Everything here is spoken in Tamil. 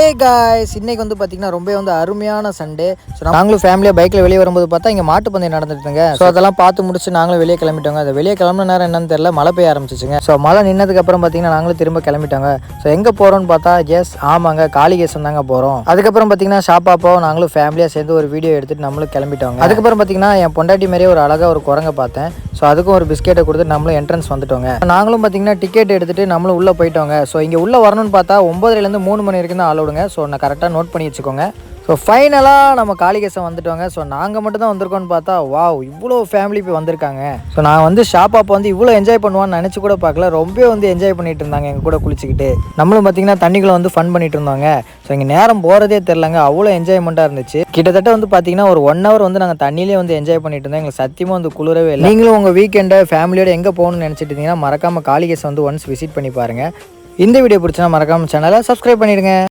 ஹே காய்ஸ், இன்னைக்கு வந்து பார்த்தீங்கன்னா ரொம்ப அருமையான சண்டே. ஸோ நாங்களும் ஃபேமிலியாக பைக்கில் வெளியே வரும்போது பார்த்தா இங்கே மாட்டு பந்தயம் நடந்துட்டுங்க. ஸோ அதெல்லாம் பார்த்து முடிச்சு நாங்களும் வெளியே கிளம்பிட்டோங்க. அது வெளியே கிளம்புன நேரம் என்னன்னு தெரியல, மழை பெய்ய ஆரம்பிச்சிச்சுங்க. ஸோ மழை நின்னதுக்கப்புறம் பார்த்தீங்கன்னா நாங்களும் திரும்ப கிளம்பிட்டோங்க. ஸோ எங்கே போகிறோன்னு பார்த்தா ஆமாங்க, காளிகேசன் தாங்க போகிறோம். அதுக்கப்புறம் பார்த்தீங்கன்னா ஷாப்பாப்போ நாங்களும் ஃபேமிலியாக சேர்ந்து ஒரு வீடியோ எடுத்துகிட்டு நம்மளும் கிளம்பிட்டோங்க. அதுக்கப்புறம் பார்த்தீங்கன்னா என் பொண்டாட்டி மாதிரியே ஒரு அழகாக ஒரு குரங்கை பார்த்தேன். ஸோ அதுக்கும் ஒரு பிஸ்கெட்டை கொடுத்து நம்மளும் என்ட்ரன்ஸ் வந்துட்டோங்க. நாங்களும் பார்த்தீங்கன்னா டிக்கெட் எடுத்துகிட்டு நம்மளும் உள்ளே போயிட்டோங்க. ஸோ இங்கே உள்ளே வரணும்னு பார்த்தா 9:30 3 மணி வரைக்கும் தான் விடுங்க. ஸோ நான் கரெக்டாக நோட் பண்ணி வச்சுக்கோங்க. ஸோ ஃபைனலாக நம்ம காளிகேசன் வந்துட்டோங்க. ஸோ நாங்கள் மட்டும் தான் வந்திருக்கோன்னு பார்த்தா வாவ், இவ்வளோ ஃபேமிலி இப்போ வந்திருக்காங்க. ஸோ நான் வந்து ஷாப்பாப்போ வந்து இவ்வளோ என்ஜாய் பண்ணுவான்னு நினச்சி கூட பார்க்கல. ரொம்ப என்ஜாய் பண்ணிட்டு இருந்தாங்க எங்கள் கூட குளிச்சுக்கிட்டு. நம்மளும் பார்த்தீங்கன்னா தண்ணிக்குள்ளே வந்து ஃபன் பண்ணிட்டு இருந்தாங்க. ஸோ இங்கே நேரம் போகிறதே தெரிலங்க, அவ்வளோ என்ஜாய்மெண்ட்டாக இருந்துச்சு. கிட்டத்தட்ட வந்து பார்த்தீங்கன்னா ஒரு 1 hour வந்து நாங்கள் தண்ணியிலே வந்து என்ஜாய் பண்ணிட்டு இருந்தோம். எங்களுக்கு சத்தியமாக வந்து குளிரவே இல்லை. நீங்களும் உங்கள் வீக்கெண்டை ஃபேமிலியோட எங்கே போகணும்னு நினச்சிட்டு இருந்தீங்கன்னா மறக்காமல் காளிகேசன் வந்து ஒன்ஸ் விசிட் பண்ணி பாருங்கள். இந்த வீடியோ பிடிச்சா மறக்காமல் சேனலை சப்ஸ்கிரைப் பண்ணிடுங்க.